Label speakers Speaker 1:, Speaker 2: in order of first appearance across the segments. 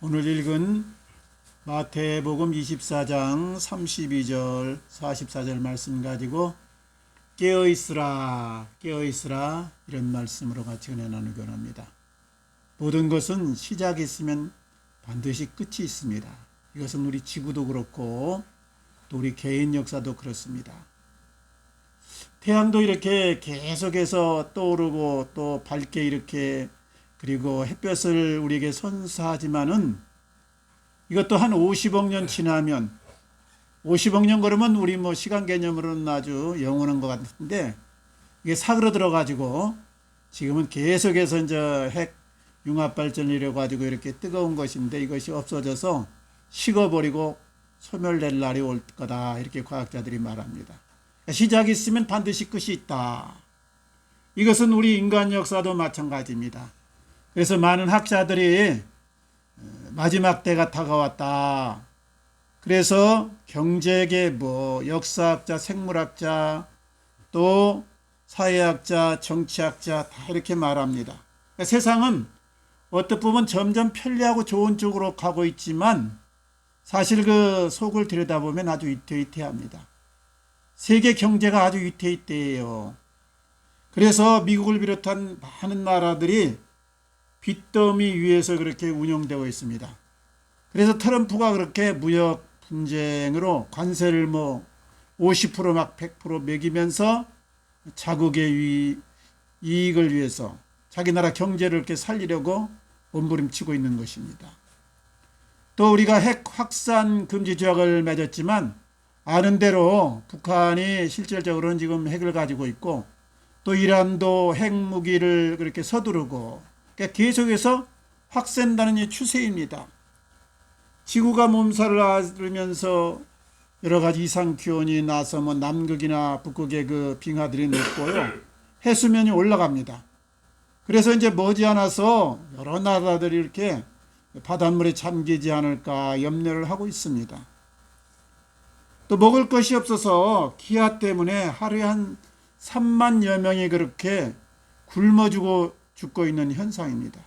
Speaker 1: 오늘 읽은 마태복음 24장 32절 44절 말씀 가지고 깨어있으라 깨어있으라 이런 말씀으로 같이 은혜 나누기 원합니다. 모든 것은 시작이 있으면 반드시 끝이 있습니다. 이것은 우리 지구도 그렇고 또 우리 개인 역사도 그렇습니다. 태양도 이렇게 계속해서 떠오르고 또 밝게 이렇게 그리고 햇볕을 우리에게 선사하지만은 이것도 한 50억 년 지나면 50억 년 그러면 우리 시간 개념으로는 아주 영원한 것 같은데 이게 사그러들어 가지고 지금은 계속해서 이제 핵 융합 발전을 이래 가지고 이렇게 뜨거운 것인데 이것이 없어져서 식어버리고 소멸될 날이 올 거다 이렇게 과학자들이 말합니다. 시작이 있으면 반드시 끝이 있다. 이것은 우리 인간 역사도 마찬가지입니다. 그래서 많은 학자들이 마지막 때가 다가왔다. 그래서 경제계, 역사학자, 생물학자, 또 사회학자, 정치학자 다 이렇게 말합니다. 그러니까 세상은 어떻게 보면 점점 편리하고 좋은 쪽으로 가고 있지만 사실 그 속을 들여다보면 아주 위태위태합니다. 세계 경제가 아주 위태위태해요. 그래서 미국을 비롯한 많은 나라들이 빚더미 위에서 그렇게 운영되고 있습니다. 그래서 트럼프가 그렇게 무역 분쟁으로 관세를 50% 막 100% 매기면서 자국의 이익을 위해서 자기 나라 경제를 이렇게 살리려고 몸부림치고 있는 것입니다. 또 우리가 핵 확산 금지 조약을 맺었지만 아는 대로 북한이 실질적으로는 지금 핵을 가지고 있고 또 이란도 핵무기를 그렇게 서두르고 그러니까 계속해서 확산되는 이 추세입니다. 지구가 몸살을 앓으면서 여러 가지 이상 기온이 나서 남극이나 북극의 그 빙하들이 녹고요. 해수면이 올라갑니다. 그래서 이제 머지않아서 여러 나라들이 이렇게 바닷물에 잠기지 않을까 염려를 하고 있습니다. 또 먹을 것이 없어서 기아 때문에 하루에 한 3만여 명이 그렇게 굶어 죽고 있는 현상입니다.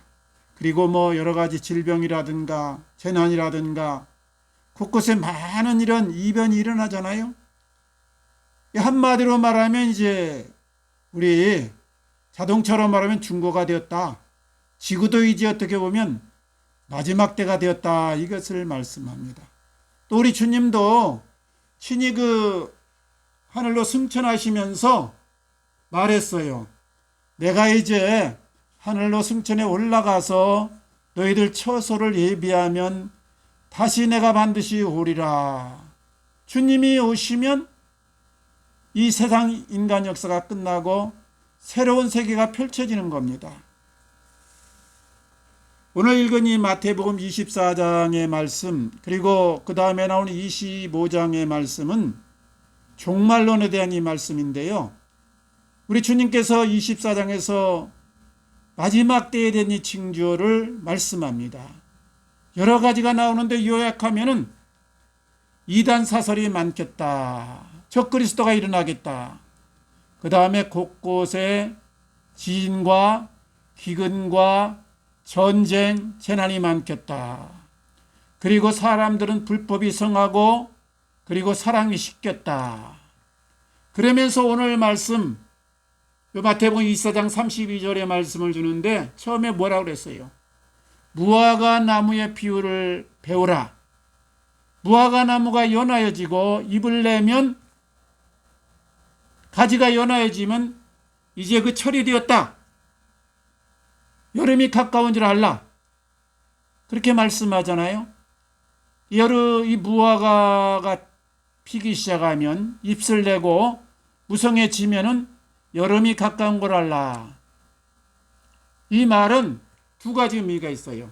Speaker 1: 그리고 여러 가지 질병이라든가 재난이라든가 곳곳에 많은 이런 이변이 일어나잖아요. 한마디로 말하면 이제 우리 자동차로 말하면 중고가 되었다. 지구도 이제 어떻게 보면 마지막 때가 되었다. 이것을 말씀합니다. 또 우리 주님도 친히 그 하늘로 승천하시면서 말했어요. 내가 이제 하늘로 승천에 올라가서 너희들 처소를 예비하면 다시 내가 반드시 오리라. 주님이 오시면 이 세상 인간 역사가 끝나고 새로운 세계가 펼쳐지는 겁니다. 오늘 읽은 이 마태복음 24장의 말씀 그리고 그 다음에 나오는 25장의 말씀은 종말론에 대한 이 말씀인데요. 우리 주님께서 24장에서 마지막 때에 대한 이 징조를 말씀합니다. 여러 가지가 나오는데 요약하면은 이단 사설이 많겠다. 적그리스도가 일어나겠다. 그 다음에 곳곳에 지진과 기근과 전쟁, 재난이 많겠다. 그리고 사람들은 불법이 성하고 그리고 사랑이 식겠다. 그러면서 오늘 말씀 마태복음 24장 32절의 말씀을 주는데 처음에 뭐라고 그랬어요? 무화과 나무의 비유를 배우라. 무화과 나무가 연하여지고 잎을 내면 가지가 연하여지면 이제 그 철이 되었다. 여름이 가까운 줄 알라. 그렇게 말씀하잖아요. 이 무화과가 피기 시작하면 잎을 내고 무성해지면은 여름이 가까운 걸 알라. 이 말은 두 가지 의미가 있어요.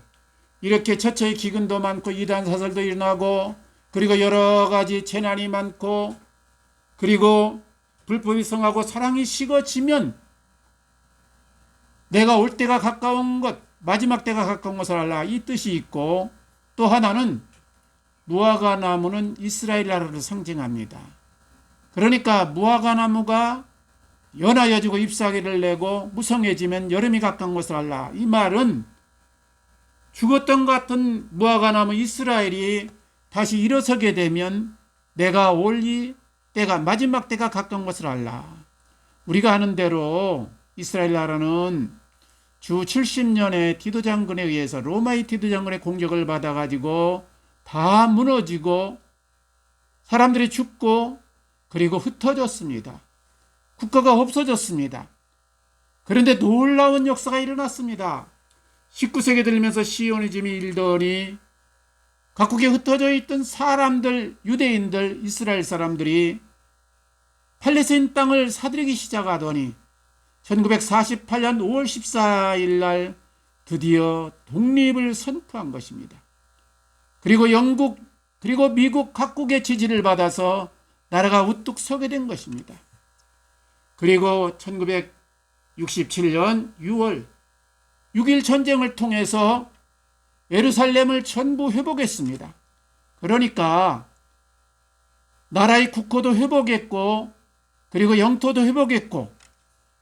Speaker 1: 이렇게 처처의 기근도 많고 이단 사설도 일어나고 그리고 여러 가지 재난이 많고 그리고 불법이 성하고 사랑이 식어지면 내가 올 때가 가까운 것, 마지막 때가 가까운 것을 알라. 이 뜻이 있고 또 하나는 무화과 나무는 이스라엘 나라를 상징합니다. 그러니까 무화과 나무가 연하여지고 잎사귀를 내고 무성해지면 여름이 가까운 것을 알라. 이 말은 죽었던 것 같은 무화과 나무 이스라엘이 다시 일어서게 되면 내가 올리 때가 마지막 때가 가까운 것을 알라. 우리가 아는 대로 이스라엘 나라는 주 70년의 디도 장군에 의해서 로마의 디도 장군의 공격을 받아가지고 다 무너지고 사람들이 죽고 그리고 흩어졌습니다. 국가가 없어졌습니다. 그런데 놀라운 역사가 일어났습니다. 19세기 들면서 시오니즘이 일더니 각국에 흩어져 있던 사람들, 유대인들, 이스라엘 사람들이 팔레스타인 땅을 사들이기 시작하더니 1948년 5월 14일 날 드디어 독립을 선포한 것입니다. 그리고 영국 그리고 미국 각국의 지지를 받아서 나라가 우뚝 서게 된 것입니다. 그리고 1967년 6월 6.1 전쟁을 통해서 예루살렘을 전부 회복했습니다. 그러니까 나라의 국호도 회복했고 그리고 영토도 회복했고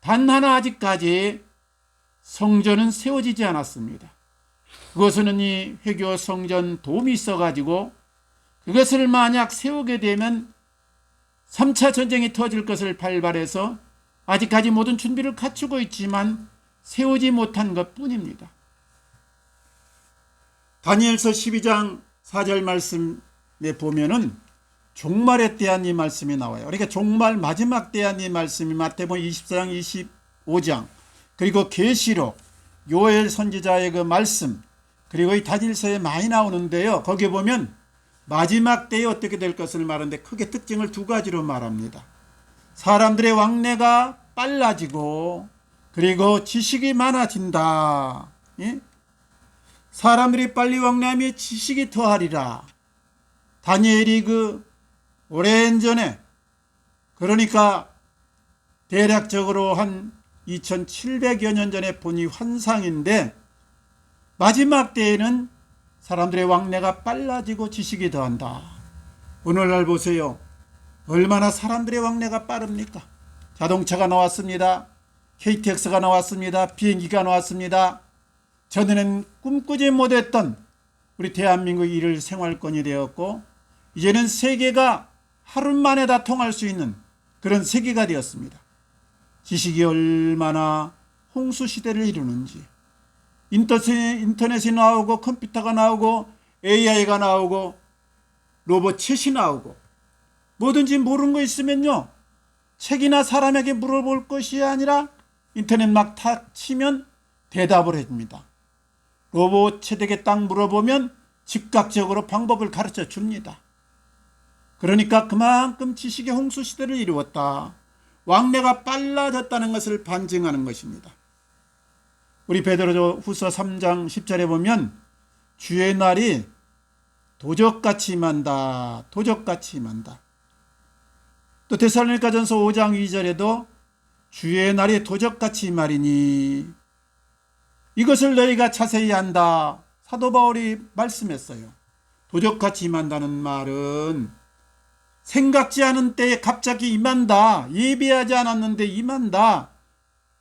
Speaker 1: 단 하나 아직까지 성전은 세워지지 않았습니다. 그것은 이 회교 성전 도움이 있어가지고 그것을 만약 세우게 되면 3차 전쟁이 터질 것을 발발해서 아직까지 모든 준비를 갖추고 있지만 세우지 못한 것뿐입니다. 다니엘서 12장 4절 말씀에 보면은 종말에 대한 이 말씀이 나와요. 그러니까 종말 마지막 대한 이 말씀이 마태복음 24장 25장 그리고 계시록 요엘 선지자의 그 말씀 그리고 이 다니엘서에 많이 나오는데요. 거기에 보면 마지막 때에 어떻게 될 것을 말하는데 크게 특징을 두 가지로 말합니다. 사람들의 왕래가 빨라지고 그리고 지식이 많아진다. 예? 사람들이 빨리 왕래하며 지식이 더하리라. 다니엘이 그 오랜 전에 그러니까 대략적으로 한 2700여 년 전에 본 이 환상인데 마지막 때에는 사람들의 왕래가 빨라지고 지식이 더한다. 오늘날 보세요. 얼마나 사람들의 왕래가 빠릅니까? 자동차가 나왔습니다. KTX가 나왔습니다. 비행기가 나왔습니다. 전에는 꿈꾸지 못했던 우리 대한민국 일일 생활권이 되었고 이제는 세계가 하루 만에 다 통할 수 있는 그런 세계가 되었습니다. 지식이 얼마나 홍수 시대를 이루는지 인터넷이 나오고 컴퓨터가 나오고 AI가 나오고 로봇챗이 나오고 뭐든지 모르는 거 있으면요 책이나 사람에게 물어볼 것이 아니라 인터넷 막 탁 치면 대답을 해줍니다. 로봇챗에게 딱 물어보면 즉각적으로 방법을 가르쳐 줍니다. 그러니까 그만큼 지식의 홍수 시대를 이루었다. 왕래가 빨라졌다는 것을 반증하는 것입니다. 우리 베드로 후서 3장 10절에 보면 주의 날이 도적같이 임한다. 도적같이 임한다. 또 데살로니가전서 5장 2절에도 주의 날이 도적같이 임하리니 이것을 너희가 자세히 안다. 사도 바울이 말씀했어요. 도적같이 임한다는 말은 생각지 않은 때에 갑자기 임한다. 예비하지 않았는데 임한다.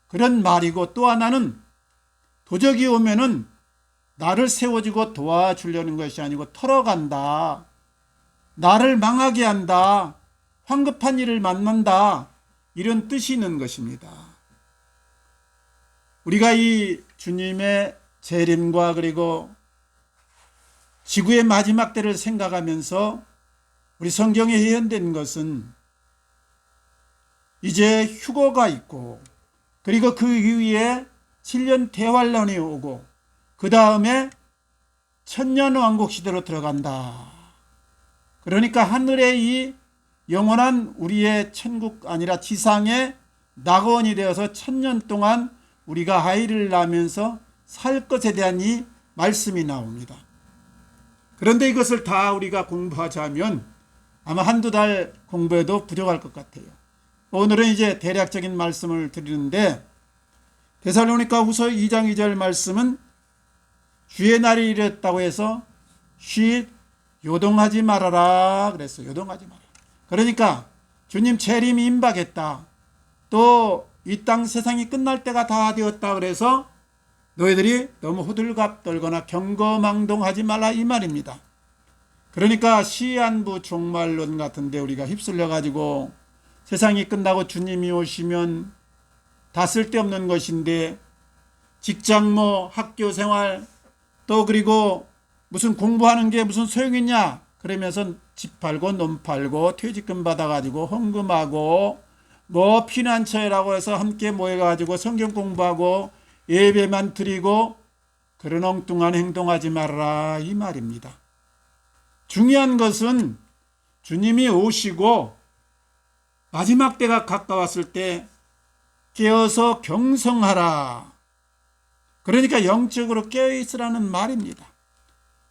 Speaker 1: 그런 말이고 또 하나는 도적이 오면은 나를 세워주고 도와주려는 것이 아니고 털어간다. 나를 망하게 한다. 황급한 일을 만난다. 이런 뜻이 있는 것입니다. 우리가 이 주님의 재림과 그리고 지구의 마지막 때를 생각하면서 우리 성경에 예언된 것은 이제 휴거가 있고 그리고 그 이후에 7년 대환란이 오고 그 다음에 천년 왕국 시대로 들어간다. 그러니까 하늘의 이 영원한 우리의 천국 아니라 지상의 낙원이 되어서 1000년 동안 우리가 아이를 낳으면서 살 것에 대한 이 말씀이 나옵니다. 그런데 이것을 다 우리가 공부하자면 아마 한두 달 공부해도 부족할 것 같아요. 오늘은 이제 대략적인 말씀을 드리는데 데살로니가 후서 2장 2절 말씀은 주의 날이 이랬다고 해서 요동하지 말아라 그랬어요. 요동하지 말아라. 그러니까 주님 재림이 임박했다. 또 이 땅 세상이 끝날 때가 다 되었다 그래서 너희들이 너무 호들갑 떨거나 경거망동하지 말라 이 말입니다. 그러니까 시한부 종말론 같은데 우리가 휩쓸려 가지고 세상이 끝나고 주님이 오시면 다 쓸데없는 것인데 직장 학교 생활 또 그리고 무슨 공부하는 게 무슨 소용있냐 그러면서 집 팔고 놈 팔고 퇴직금 받아가지고 헌금하고 피난처라고 해서 함께 모여가지고 성경 공부하고 예배만 드리고 그런 엉뚱한 행동하지 말아라 이 말입니다. 중요한 것은 주님이 오시고 마지막 때가 가까웠을 때 깨어서 경성하라. 그러니까 영적으로 깨어있으라는 말입니다.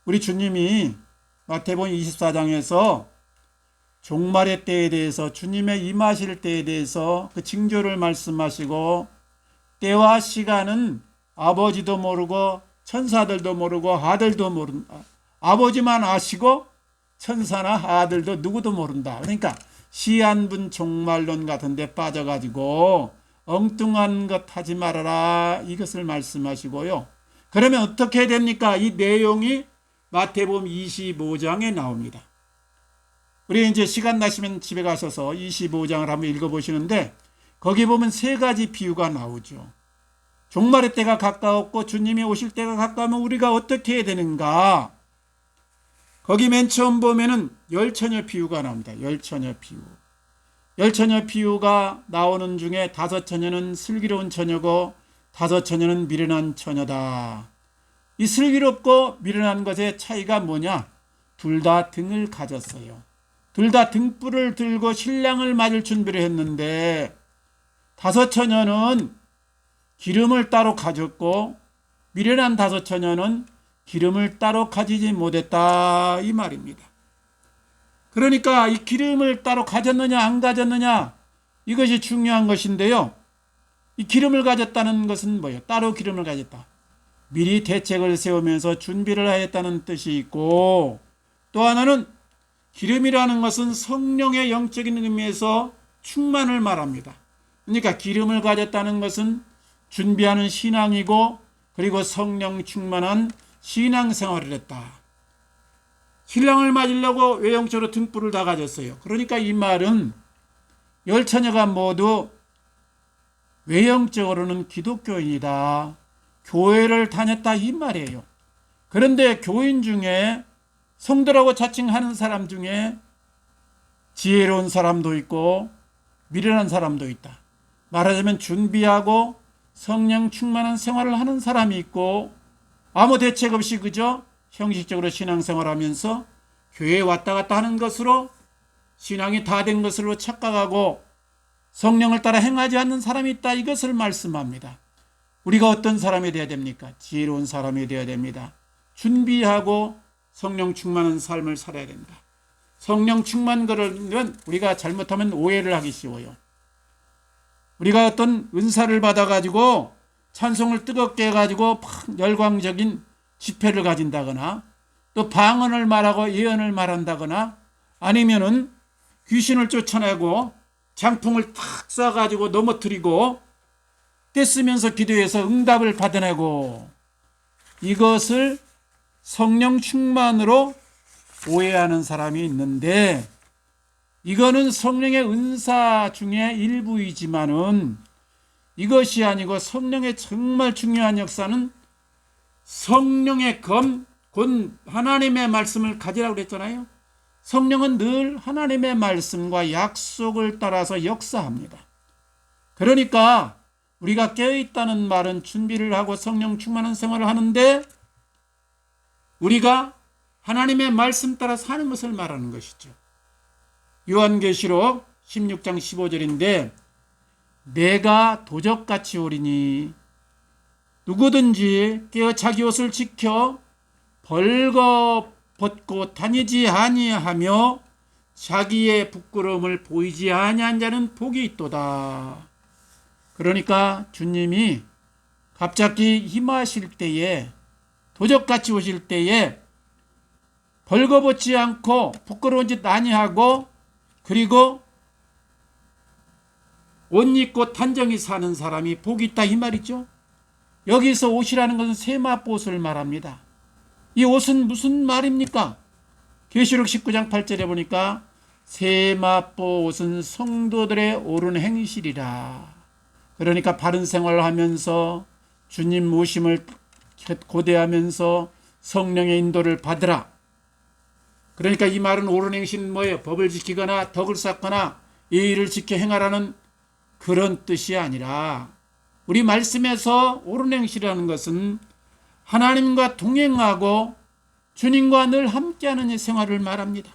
Speaker 1: 우리 주님이 마태복음 24장에서 종말의 때에 대해서 주님의 임하실 때에 대해서 그 징조를 말씀하시고 때와 시간은 아버지도 모르고 천사들도 모르고 아들도 모른다. 아버지만 아시고 천사나 아들도 누구도 모른다. 그러니까 시한분 종말론 같은 데 빠져가지고 엉뚱한 것 하지 말아라 이것을 말씀하시고요. 그러면 어떻게 됩니까? 이 내용이 마태복음 25장에 나옵니다. 우리 이제 시간 나시면 집에 가셔서 25장을 한번 읽어보시는데 거기 보면 세 가지 비유가 나오죠. 종말의 때가 가까웠고 주님이 오실 때가 가까우면 우리가 어떻게 해야 되는가? 거기 맨 처음 보면은 열처녀 비유가 나옵니다. 열처녀 비유. 열처녀 비유가 나오는 중에 다섯 처녀는 슬기로운 처녀고 다섯 처녀는 미련한 처녀다. 이 슬기롭고 미련한 것의 차이가 뭐냐? 둘 다 등을 가졌어요. 둘 다 등불을 들고 신랑을 맞을 준비를 했는데 다섯 처녀는 기름을 따로 가졌고 미련한 다섯 처녀는 기름을 따로 가지지 못했다 이 말입니다. 그러니까 이 기름을 따로 가졌느냐 안 가졌느냐 이것이 중요한 것인데요. 이 기름을 가졌다는 것은 뭐예요? 따로 기름을 가졌다. 미리 대책을 세우면서 준비를 하였다는 뜻이 있고 또 하나는 기름이라는 것은 성령의 영적인 의미에서 충만을 말합니다. 그러니까 기름을 가졌다는 것은 준비하는 신앙이고 그리고 성령 충만한 신앙생활을 했다. 신랑을 맞으려고 외형적으로 등불을 다 가졌어요. 그러니까 이 말은 열처녀가 모두 외형적으로는 기독교인이다. 교회를 다녔다 이 말이에요. 그런데 교인 중에 성도라고 자칭하는 사람 중에 지혜로운 사람도 있고 미련한 사람도 있다. 말하자면 준비하고 성령 충만한 생활을 하는 사람이 있고 아무 대책 없이 그저 형식적으로 신앙생활하면서 교회에 왔다 갔다 하는 것으로 신앙이 다 된 것으로 착각하고 성령을 따라 행하지 않는 사람이 있다. 이것을 말씀합니다. 우리가 어떤 사람이 되어야 됩니까? 지혜로운 사람이 되어야 됩니다. 준비하고 성령 충만한 삶을 살아야 된다. 성령 충만 그러면 우리가 잘못하면 오해를 하기 쉬워요. 우리가 어떤 은사를 받아가지고 찬송을 뜨겁게 해가지고 열광적인 집회를 가진다거나 또 방언을 말하고 예언을 말한다거나 아니면은 귀신을 쫓아내고 장풍을 탁 쏴가지고 넘어뜨리고 떼쓰면서 기도해서 응답을 받아내고 이것을 성령 충만으로 오해하는 사람이 있는데 이거는 성령의 은사 중에 일부이지만은 이것이 아니고 성령의 정말 중요한 역사는 성령의 검, 곧 하나님의 말씀을 가지라고 그랬잖아요. 성령은 늘 하나님의 말씀과 약속을 따라서 역사합니다. 그러니까 우리가 깨어있다는 말은 준비를 하고 성령 충만한 생활을 하는데 우리가 하나님의 말씀 따라 사는 것을 말하는 것이죠. 요한계시록 16장 15절인데 내가 도적같이 오리니 누구든지 깨어 자기 옷을 지켜 벌거벗고 다니지 아니하며 자기의 부끄러움을 보이지 아니한 자는 복이 있도다. 그러니까 주님이 갑자기 임하실 때에 도적같이 오실 때에 벌거벗지 않고 부끄러운 짓 아니하고 그리고 옷 입고 단정히 사는 사람이 복이 있다 이 말이죠. 여기서 옷이라는 것은 세마포옷을 말합니다. 이 옷은 무슨 말입니까? 계시록 19장 8절에 보니까 세마포옷은 성도들의 옳은 행실이라. 그러니까 바른 생활을 하면서 주님 모심을 고대하면서 성령의 인도를 받으라. 그러니까 이 말은 옳은 행실은 뭐예요? 법을 지키거나 덕을 쌓거나 예의를 지켜 행하라는 그런 뜻이 아니라, 우리 말씀에서 옳은 행실이라는 것은 하나님과 동행하고 주님과 늘 함께하는 생활을 말합니다.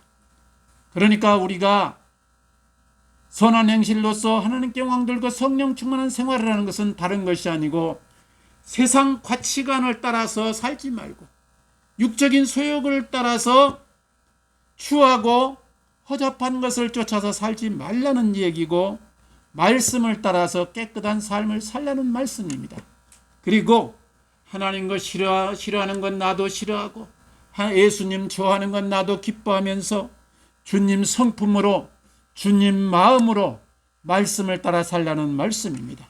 Speaker 1: 그러니까 우리가 선한 행실로서 하나님께 영광 돌고 성령 충만한 생활을 하는 것은 다른 것이 아니고, 세상 가치관을 따라서 살지 말고 육적인 소욕을 따라서 추하고 허접한 것을 쫓아서 살지 말라는 얘기고, 말씀을 따라서 깨끗한 삶을 살라는 말씀입니다. 그리고 하나님 것 싫어하는 건 나도 싫어하고, 예수님 좋아하는 건 나도 기뻐하면서 주님 성품으로 주님 마음으로 말씀을 따라 살라는 말씀입니다.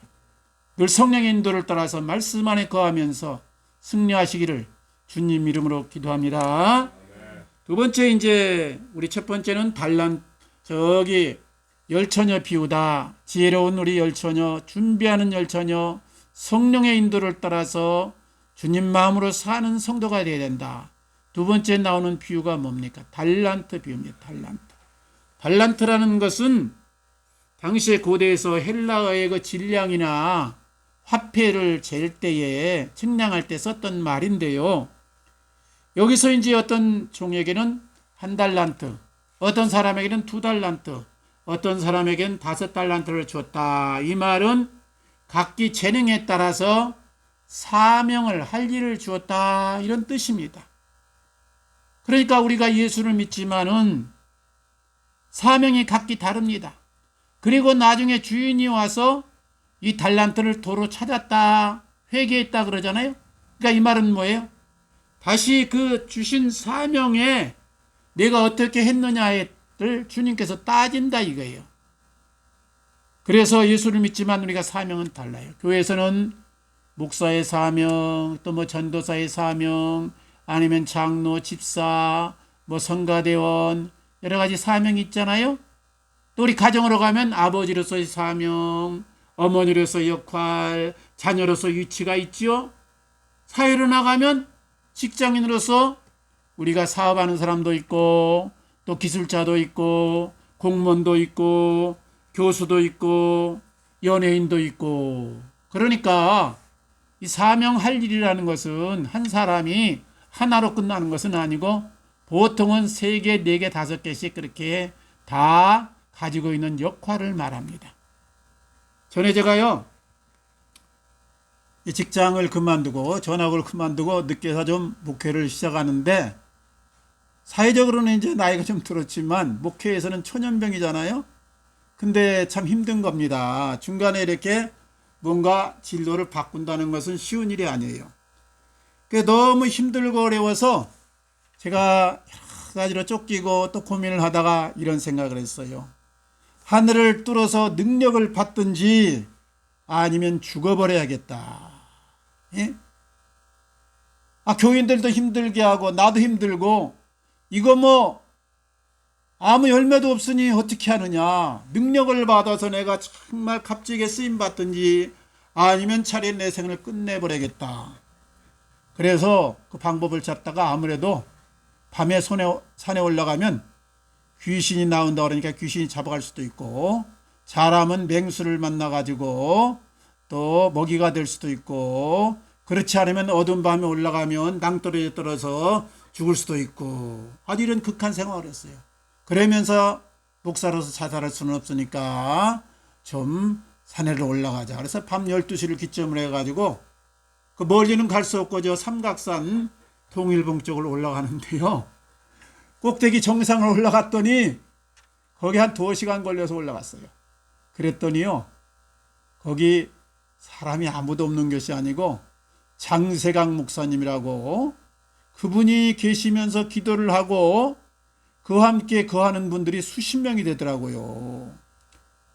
Speaker 1: 늘 성령의 인도를 따라서 말씀 안에 거하면서 승리하시기를 주님 이름으로 기도합니다. 두 번째, 이제 우리 첫 번째는 열처녀 비우다. 지혜로운 우리 열처녀, 준비하는 열처녀, 성령의 인도를 따라서 주님 마음으로 사는 성도가 되어야 된다. 두 번째 나오는 비유가 뭡니까? 달란트 비유입니다. 달란트라는 것은 당시의 고대에서 헬라어의 그 질량이나 화폐를 잴 때에, 측량할 때 썼던 말인데요. 여기서 이제 어떤 종에게는 1달란트, 어떤 사람에게는 2달란트, 어떤 사람에게는 5달란트를 줬다. 이 말은 각기 재능에 따라서 사명을 할 일을 주었다, 이런 뜻입니다. 그러니까 우리가 예수를 믿지만은 사명이 각기 다릅니다. 그리고 나중에 주인이 와서 이 달란트를 도로 찾았다, 회개했다 그러잖아요. 그러니까 이 말은 뭐예요? 다시 그 주신 사명에 내가 어떻게 했느냐를 주님께서 따진다 이거예요. 그래서 예수를 믿지만 우리가 사명은 달라요. 교회에서는 목사의 사명, 또 뭐 전도사의 사명, 아니면 장로, 집사, 뭐 성가대원, 여러 가지 사명이 있잖아요. 또 우리 가정으로 가면 아버지로서의 사명, 어머니로서의 역할, 자녀로서 위치가 있지요. 사회로 나가면 직장인으로서 우리가 사업하는 사람도 있고, 또 기술자도 있고, 공무원도 있고, 교수도 있고, 연예인도 있고. 그러니까 이 사명할 일이라는 것은 한 사람이 하나로 끝나는 것은 아니고, 보통은 3개, 4개, 5개씩 그렇게 다 가지고 있는 역할을 말합니다. 전에 제가요, 이 직장을 그만두고 전학을 그만두고 늦게서 좀 목회를 시작하는데, 사회적으로는 이제 나이가 좀 들었지만 목회에서는 초년병이잖아요. 근데 참 힘든 겁니다. 중간에 이렇게 뭔가 진로를 바꾼다는 것은 쉬운 일이 아니에요. 그게 너무 힘들고 어려워서 제가 여러 가지로 쫓기고 또 고민을 하다가 이런 생각을 했어요. 하늘을 뚫어서 능력을 받든지 아니면 죽어버려야겠다. 예? 교인들도 힘들게 하고 나도 힘들고, 이거 뭐 아무 열매도 없으니 어떻게 하느냐. 능력을 받아서 내가 정말 값지게 쓰임 받든지 아니면 차라리 내 생을 끝내버려야겠다. 그래서 그 방법을 찾다가 아무래도 밤에 산에 올라가면 귀신이 나온다 그러니까 귀신이 잡아갈 수도 있고, 잘하면 맹수를 만나가지고 또 먹이가 될 수도 있고, 그렇지 않으면 어두운 밤에 올라가면 낭떠러지에 떨어서 죽을 수도 있고, 아주 이런 극한 생활을 했어요. 그러면서 목사로서 자살할 수는 없으니까 좀 산에로 올라가자. 그래서 밤 12시를 기점으로 해가지고 그 멀리는 갈 수 없고 저 삼각산 동일봉 쪽으로 올라가는데요. 꼭대기 정상을 올라갔더니 거기 한 2시간 걸려서 올라갔어요. 그랬더니요, 거기 사람이 아무도 없는 것이 아니고 장세강 목사님이라고, 그분이 계시면서 기도를 하고 그와 함께 거하는 분들이 수십 명이 되더라고요.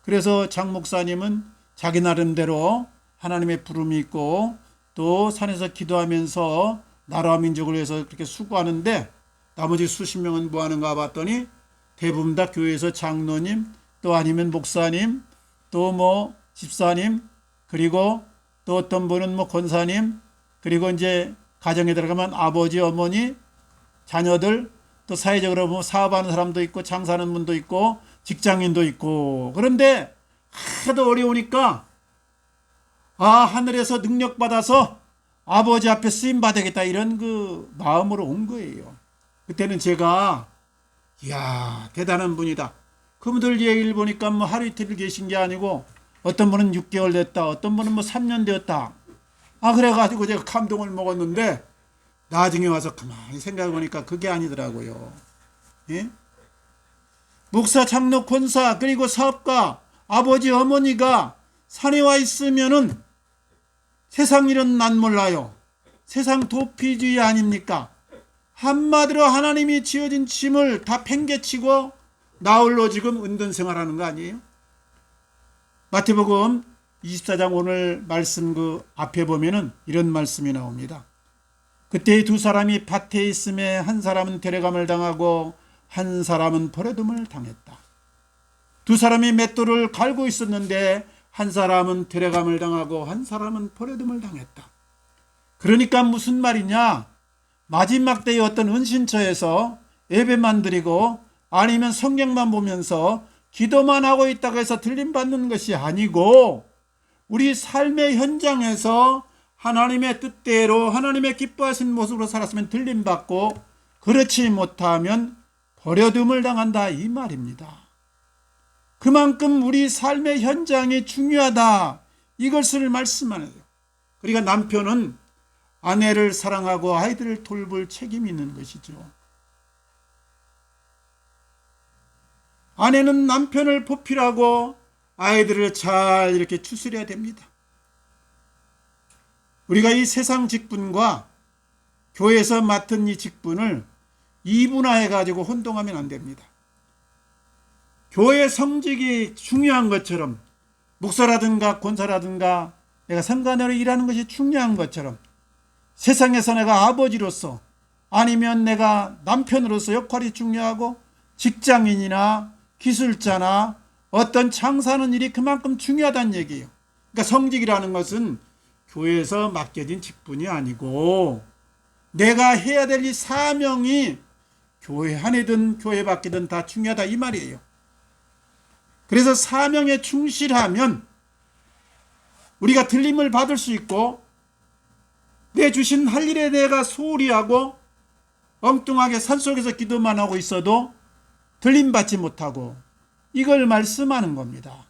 Speaker 1: 그래서 장 목사님은 자기 나름대로 하나님의 부름이 있고 또 산에서 기도하면서 나라와 민족을 위해서 그렇게 수고하는데 나머지 수십 명은 뭐 하는가 봤더니 대부분 다 교회에서 장로님 또 아니면 목사님 또 뭐 집사님 그리고 또 어떤 분은 뭐 권사님 그리고 이제 가정에 들어가면 아버지 어머니 자녀들 또 사회적으로 뭐 사업하는 사람도 있고 장사하는 분도 있고 직장인도 있고 그런데 하도 어려우니까 하늘에서 능력 받아서 아버지 앞에 쓰임 받아야겠다 이런 그 마음으로 온 거예요. 그때는 제가 이야 대단한 분이다. 그분들 얘기를 보니까 뭐 하루 이틀 계신 게 아니고 어떤 분은 6개월 됐다. 어떤 분은 뭐 3년 되었다. 그래가지고 제가 감동을 먹었는데 나중에 와서 가만히 생각해보니까 그게 아니더라고요. 예? 목사, 장로, 권사 그리고 사업가 아버지 어머니가 산에 와 있으면은 세상 일은 난 몰라요. 세상 도피주의 아닙니까? 한마디로 하나님이 지어진 짐을 다 팽개치고 나홀로 지금 은둔 생활하는 거 아니에요? 마태복음 24장 오늘 말씀 그 앞에 보면은 이런 말씀이 나옵니다. 그때 두 사람이 밭에 있음에 한 사람은 데려감을 당하고 한 사람은 버려둠을 당했다. 두 사람이 맷돌을 갈고 있었는데 한 사람은 데려감을 당하고 한 사람은 버려둠을 당했다. 그러니까 무슨 말이냐? 마지막 때의 어떤 은신처에서 예배만 드리고 아니면 성경만 보면서 기도만 하고 있다고 해서 들림받는 것이 아니고 우리 삶의 현장에서 하나님의 뜻대로 하나님의 기뻐하신 모습으로 살았으면 들림받고 그렇지 못하면 버려둠을 당한다 이 말입니다. 그만큼 우리 삶의 현장이 중요하다 이것을 말씀하네요. 그러니까 남편은 아내를 사랑하고 아이들을 돌볼 책임이 있는 것이죠. 아내는 남편을 보필하고 아이들을 잘 이렇게 추스려야 됩니다. 우리가 이 세상 직분과 교회에서 맡은 이 직분을 이분화해가지고 혼동하면 안 됩니다. 교회 성직이 중요한 것처럼 목사라든가 권사라든가 내가 성관으로 일하는 것이 중요한 것처럼 세상에서 내가 아버지로서 아니면 내가 남편으로서 역할이 중요하고 직장인이나 기술자나 어떤 장사하는 일이 그만큼 중요하다는 얘기예요. 그러니까 성직이라는 것은 교회에서 맡겨진 직분이 아니고 내가 해야 될 이 사명이 교회 안이든 교회 밖이든 다 중요하다 이 말이에요. 그래서 사명에 충실하면 우리가 들림을 받을 수 있고 내 주신 할 일에 내가 소홀히 하고 엉뚱하게 산속에서 기도만 하고 있어도 들림받지 못하고 이걸 말씀하는 겁니다.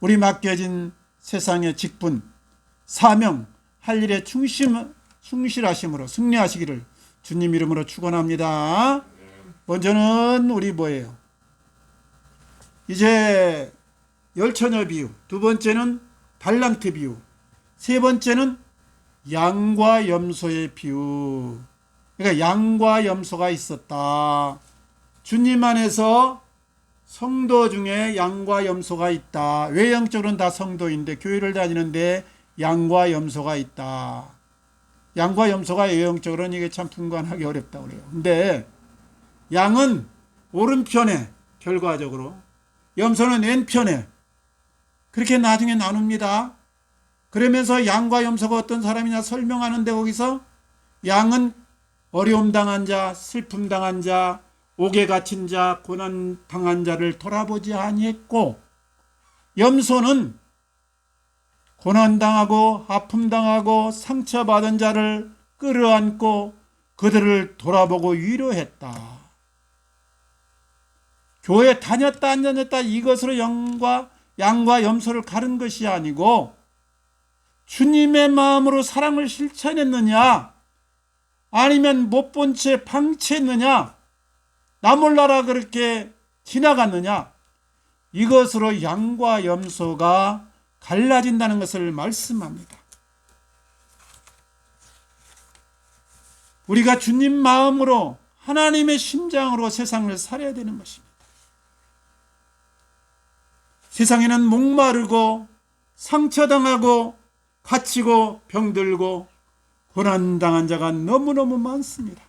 Speaker 1: 우리 맡겨진 세상의 직분, 사명, 할 일에 충실하심으로 승리하시기를 주님 이름으로 축원합니다. 먼저는 우리 뭐예요? 이제 열처녀 비유, 두 번째는 달란트 비유, 세 번째는 양과 염소의 비유. 그러니까 양과 염소가 있었다. 주님 안에서 성도 중에 양과 염소가 있다. 외형적으로는 다 성도인데 교회를 다니는데 양과 염소가 있다. 양과 염소가 외형적으로는 이게 참 분간하기 어렵다고 그래요. 근데 양은 오른편에 결과적으로 염소는 왼편에 그렇게 나중에 나눕니다. 그러면서 양과 염소가 어떤 사람이냐 설명하는데 거기서 양은 어려움 당한 자, 슬픔 당한 자, 옥에 갇힌 자, 고난 당한 자를 돌아보지 아니했고 염소는 고난 당하고 아픔 당하고 상처받은 자를 끌어안고 그들을 돌아보고 위로했다. 교회 다녔다 안 다녔다 이것으로 양과 염소를 가른 것이 아니고 주님의 마음으로 사랑을 실천했느냐 아니면 못 본 채 방치했느냐 나 몰라라 그렇게 지나갔느냐 이것으로 양과 염소가 갈라진다는 것을 말씀합니다. 우리가 주님 마음으로 하나님의 심장으로 세상을 살아야 되는 것입니다. 세상에는 목마르고 상처당하고 갇히고 병들고 고난당한 자가 너무너무 많습니다.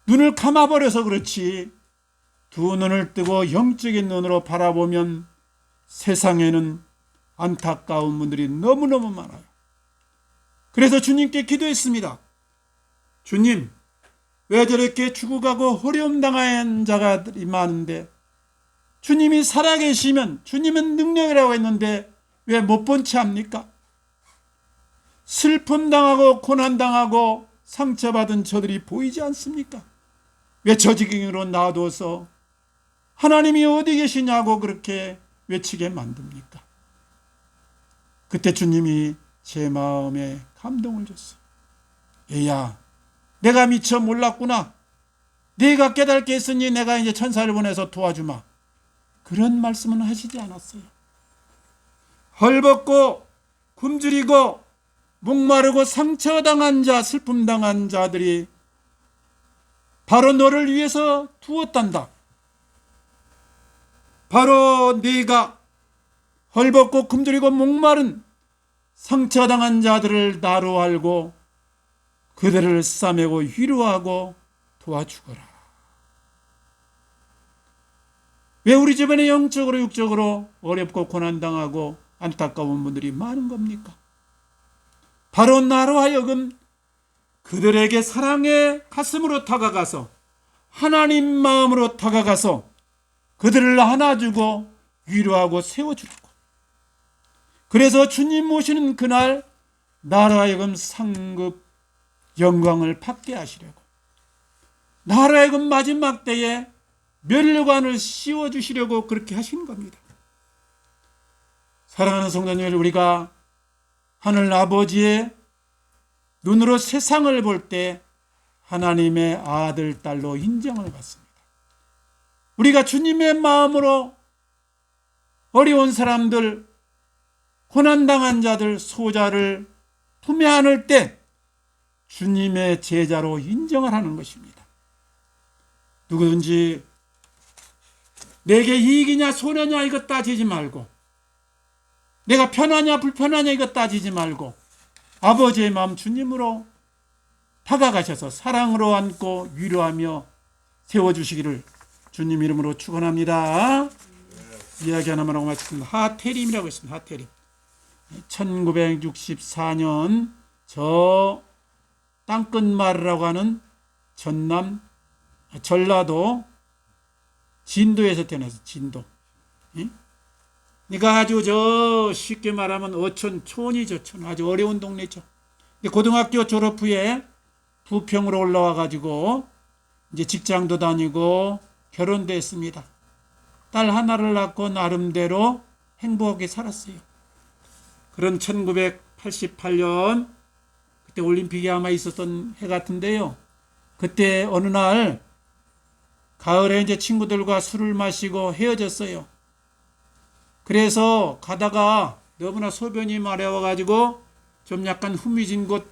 Speaker 1: 눈을 감아버려서 그렇지 두 눈을 뜨고 영적인 눈으로 바라보면 세상에는 안타까운 분들이 너무너무 많아요. 그래서 주님께 기도했습니다. 주님, 왜 저렇게 죽어가고 어려움 당한 자가 많은데 주님이 살아계시면 주님은 능력이라고 했는데 왜 못 본 채 합니까? 슬픔 당하고 고난 당하고 상처받은 저들이 보이지 않습니까? 왜 저 지경으로 놔둬서 하나님이 어디 계시냐고 그렇게 외치게 만듭니까? 그때 주님이 제 마음에 감동을 줬어요. 얘야, 내가 미처 몰랐구나. 네가 깨닫게 했으니 내가 이제 천사를 보내서 도와주마. 그런 말씀은 하시지 않았어요. 헐벗고 굶주리고 목마르고 상처당한 자, 슬픔당한 자들이 바로 너를 위해서 두었단다. 바로 네가 헐벗고 굶주리고 목마른 상처당한 자들을 나로 알고 그들을 싸매고 위로하고 도와주거라. 왜 우리 주변에 영적으로 육적으로 어렵고 고난당하고 안타까운 분들이 많은 겁니까? 바로 나로 하여금 그들에게 사랑의 가슴으로 다가가서 하나님 마음으로 다가가서 그들을 안아주고 위로하고 세워주라고. 그래서 주님 모시는 그날 나로 하여금 상급 영광을 받게 하시려고, 나로 하여금 마지막 때에 멸류관을 씌워주시려고 그렇게 하신 겁니다. 사랑하는 성도님들, 우리가 하늘 아버지의 눈으로 세상을 볼 때 하나님의 아들, 딸로 인정을 받습니다. 우리가 주님의 마음으로 어려운 사람들, 고난당한 자들, 소자를 품에 안을 때 주님의 제자로 인정을 하는 것입니다. 누구든지 내게 이익이냐 손해냐 이것 따지지 말고, 내가 편하냐 불편하냐 이것 따지지 말고 아버지의 마음 주님으로 다가가셔서 사랑으로 안고 위로하며 세워주시기를 주님 이름으로 축원합니다. 이야기 하나만 하고 마치겠습니다. 하태림이라고 있습니다. 하태림. 1964년 저 땅끝마을이라고 하는 전라도 진도에서 태어나서 진도. 그러니까 아주 저 쉽게 말하면 촌이죠. 아주 어려운 동네죠. 고등학교 졸업 후에 부평으로 올라와 가지고 이제 직장도 다니고 결혼도 했습니다. 딸 하나를 낳고 나름대로 행복하게 살았어요. 그런 1988년 그때 올림픽이 아마 있었던 해 같은데요. 그때 어느 날 가을에 이제 친구들과 술을 마시고 헤어졌어요. 그래서 가다가 너무나 소변이 마려워가지고 좀 약간 후미진 곳,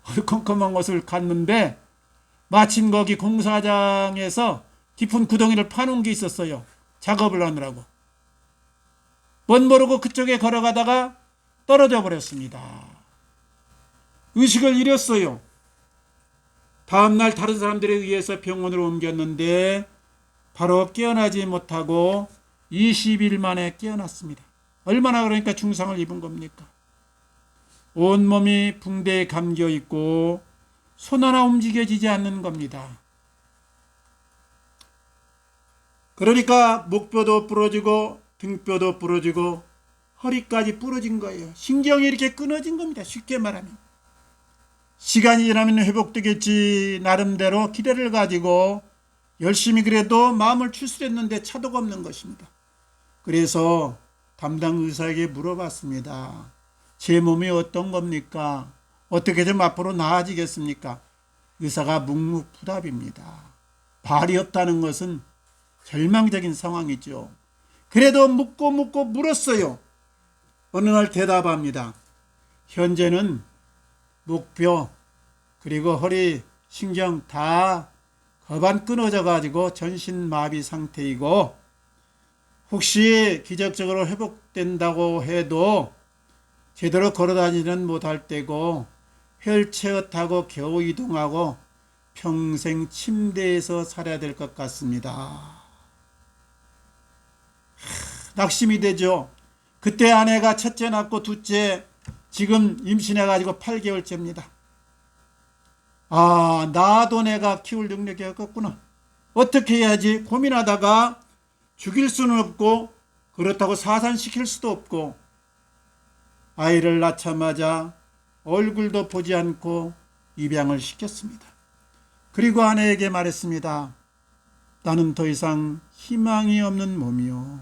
Speaker 1: 어리컴컴한 곳을 갔는데 마침 거기 공사장에서 깊은 구덩이를 파놓은 게 있었어요. 작업을 하느라고. 뭔 모르고 그쪽에 걸어가다가 떨어져 버렸습니다. 의식을 잃었어요. 다음날 다른 사람들에 의해서 병원으로 옮겼는데 바로 깨어나지 못하고 20일 만에 깨어났습니다. 얼마나 그러니까 중상을 입은 겁니까? 온몸이 붕대에 감겨 있고 손 하나 움직여지지 않는 겁니다. 그러니까 목뼈도 부러지고 등뼈도 부러지고 허리까지 부러진 거예요. 신경이 이렇게 끊어진 겁니다. 쉽게 말하면. 시간이 지나면 회복되겠지 나름대로 기대를 가지고 열심히 그래도 마음을 추스렸는데 차도가 없는 것입니다. 그래서 담당 의사에게 물어봤습니다. 제 몸이 어떤 겁니까? 어떻게 좀 앞으로 나아지겠습니까? 의사가 묵묵부답입니다. 발이 없다는 것은 절망적인 상황이죠. 그래도 묻고 물었어요. 어느 날 대답합니다. 현재는 목뼈 그리고 허리 신경 다 거반 끊어져 가지고 전신 마비 상태이고 혹시 기적적으로 회복된다고 해도 제대로 걸어다니지는 못할 때고 휠체어 타고 겨우 이동하고 평생 침대에서 살아야 될 것 같습니다. 낙심이 되죠. 그때 아내가 첫째 낳고 둘째 지금 임신해가지고 8개월째입니다. 아, 나도 내가 키울 능력이 없겠구나. 어떻게 해야지 고민하다가 죽일 수는 없고 그렇다고 사산시킬 수도 없고 아이를 낳자마자 얼굴도 보지 않고 입양을 시켰습니다. 그리고 아내에게 말했습니다. 나는 더 이상 희망이 없는 몸이요.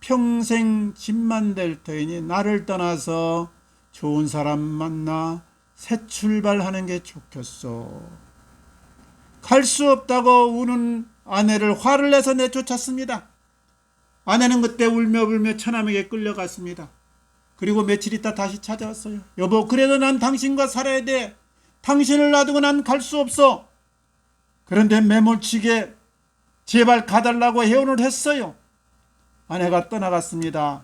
Speaker 1: 평생 집만 될 터이니 나를 떠나서 좋은 사람 만나 새 출발하는 게 좋겠소. 갈 수 없다고 우는 아내를 화를 내서 내쫓았습니다. 아내는 그때 울며 불며 처남에게 끌려갔습니다. 그리고 며칠 있다 다시 찾아왔어요. 여보, 그래도 난 당신과 살아야 돼. 당신을 놔두고 난 갈 수 없어. 그런데 매몰치게 제발 가달라고 해원을 했어요. 아내가 떠나갔습니다.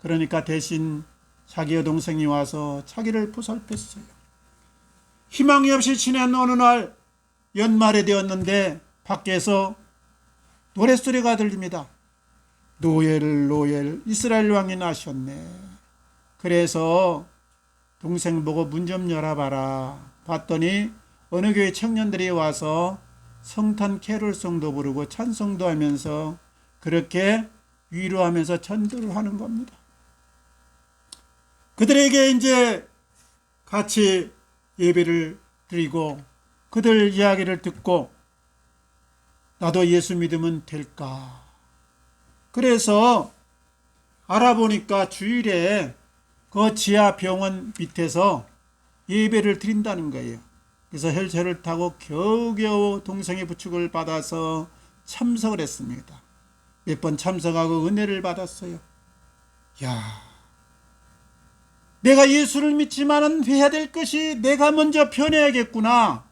Speaker 1: 그러니까 대신 자기 여동생이 와서 자기를 보살폈어요. 희망이 없이 지낸 어느 날 연말이 되었는데 밖에서 노랫소리가 들립니다. 노엘 노엘 이스라엘 왕이 나셨네. 그래서 동생 보고 문 좀 열어봐라. 봤더니 어느 교회 청년들이 와서 성탄 캐롤송도 부르고 찬송도 하면서 그렇게 위로하면서 전도를 하는 겁니다. 그들에게 이제 같이 예배를 드리고 그들 이야기를 듣고 나도 예수 믿으면 될까? 그래서 알아보니까 주일에 그 지하 병원 밑에서 예배를 드린다는 거예요. 그래서 헬체를 타고 겨우겨우 동생의 부축을 받아서 참석을 했습니다. 몇 번 참석하고 은혜를 받았어요. 야, 내가 예수를 믿지만은 해야 될 것이 내가 먼저 변해야겠구나.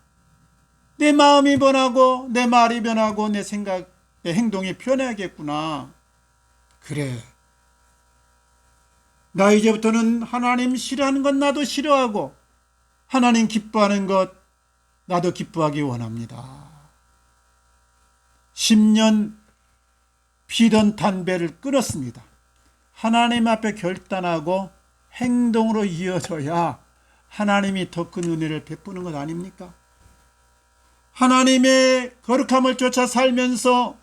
Speaker 1: 내 마음이 변하고 내 말이 변하고 내 생각, 내 행동이 변해야겠구나. 그래, 나 이제부터는 하나님 싫어하는 것 나도 싫어하고 하나님 기뻐하는 것 나도 기뻐하기 원합니다. 10년 피던 담배를 끊었습니다. 하나님 앞에 결단하고 행동으로 이어져야 하나님이 더 큰 은혜를 베푸는 것 아닙니까? 하나님의 거룩함을 쫓아 살면서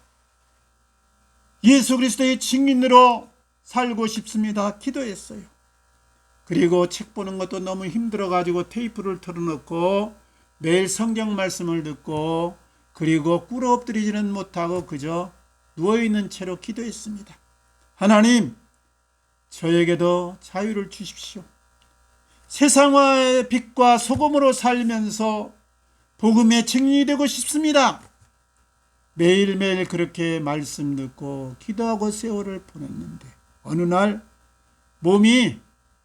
Speaker 1: 예수 그리스도의 증인으로 살고 싶습니다. 기도했어요. 그리고 책 보는 것도 너무 힘들어가지고 테이프를 틀어놓고 매일 성경 말씀을 듣고 그리고 꿇어 엎드리지는 못하고 그저 누워있는 채로 기도했습니다. 하나님, 저에게도 자유를 주십시오. 세상의 빛과 소금으로 살면서 복음의 증인이 되고 싶습니다. 매일매일 그렇게 말씀 듣고 기도하고 세월을 보냈는데 어느 날 몸이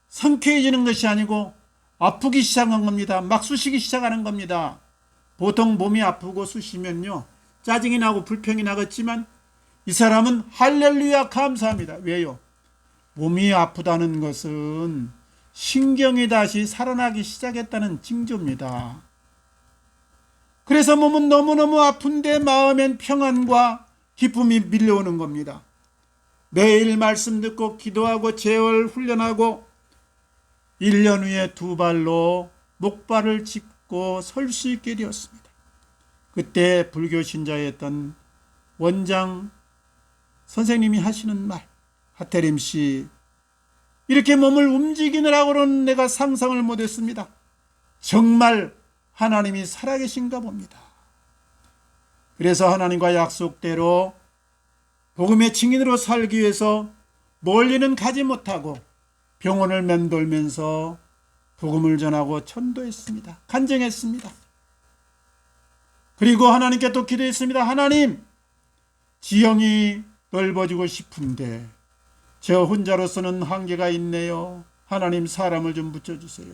Speaker 1: 상쾌해지는 것이 아니고 아프기 시작한 겁니다. 막 쑤시기 시작하는 겁니다. 보통 몸이 아프고 쑤시면요 짜증이 나고 불평이 나겠지만 이 사람은 할렐루야 감사합니다. 왜요? 몸이 아프다는 것은 신경이 다시 살아나기 시작했다는 징조입니다. 그래서 몸은 너무너무 아픈데 마음엔 평안과 기쁨이 밀려오는 겁니다. 매일 말씀 듣고 기도하고 재월 훈련하고 1년 후에 2발로 목발을 짚고 설 수 있게 되었습니다. 그때 불교 신자였던 원장 선생님이 하시는 말, 하태림 씨, 이렇게 몸을 움직이느라고는 내가 상상을 못했습니다. 정말 하나님이 살아계신가 봅니다. 그래서 하나님과 약속대로 복음의 증인으로 살기 위해서 멀리는 가지 못하고 병원을 맴돌면서 복음을 전하고 전도했습니다. 간증했습니다. 그리고 하나님께 또 기도했습니다. 하나님, 지형이 넓어지고 싶은데 저 혼자로서는 한계가 있네요. 하나님, 사람을 좀 붙여주세요.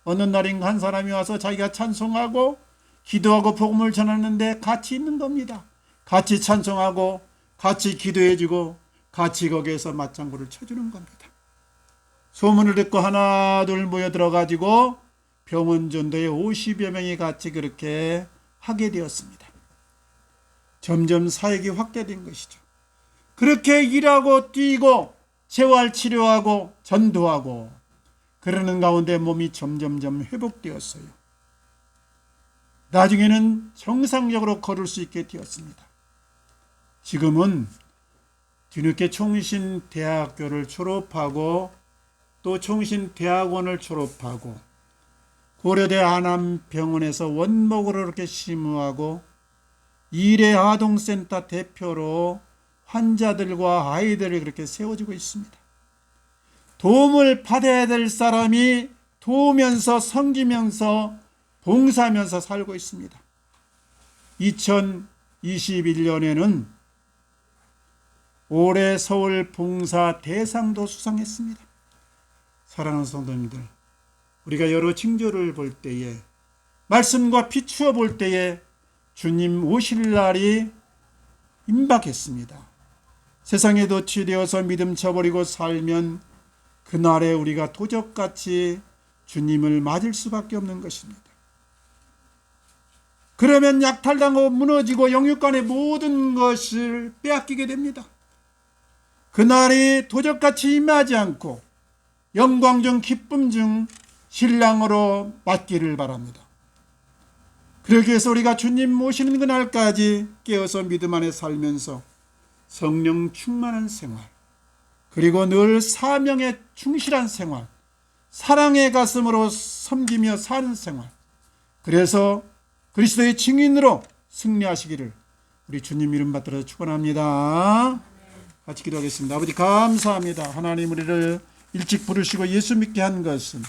Speaker 1: 어느 날인가 한 사람이 와서 자기가 찬송하고 기도하고 복음을 전하는데 같이 있는 겁니다. 같이 찬송하고 같이 기도해주고 같이 거기에서 맞장구를 쳐주는 겁니다. 소문을 듣고 하나둘 모여들어가지고 병원 전도에 50여 명이 같이 그렇게 하게 되었습니다. 점점 사역이 확대된 것이죠. 그렇게 일하고 뛰고 재활치료하고 전도하고 그러는 가운데 몸이 점점점 회복되었어요. 나중에는 정상적으로 걸을 수 있게 되었습니다. 지금은 뒤늦게 총신대학교를 졸업하고 또 총신대학원을 졸업하고 고려대 안암병원에서 원목으로 이렇게 심우하고 일회아동센터 대표로 환자들과 아이들을 그렇게 세워주고 있습니다. 도움을 받아야 될 사람이 도우면서 섬기면서 봉사하면서 살고 있습니다. 2021년에는 올해 서울 봉사 대상도 수상했습니다. 사랑하는 성도님들, 우리가 여러 징조를 볼 때에 말씀과 비추어 볼 때에 주님 오실 날이 임박했습니다. 세상에 도취되어서 믿음 저버리고 살면 그날에 우리가 도적같이 주님을 맞을 수밖에 없는 것입니다. 그러면 약탈당하고 무너지고 영육간의 모든 것을 빼앗기게 됩니다. 그날이 도적같이 임하지 않고 영광 중 기쁨 중 신랑으로 맞기를 바랍니다. 그러기 위해서 우리가 주님 모시는 그날까지 깨어서 믿음 안에 살면서 성령 충만한 생활, 그리고 늘 사명에 충실한 생활, 사랑의 가슴으로 섬기며 사는 생활, 그래서 그리스도의 증인으로 승리하시기를 우리 주님 이름 받들어 축원합니다. 같이 기도하겠습니다. 아버지 감사합니다. 하나님 우리를 일찍 부르시고 예수 믿게 한 것은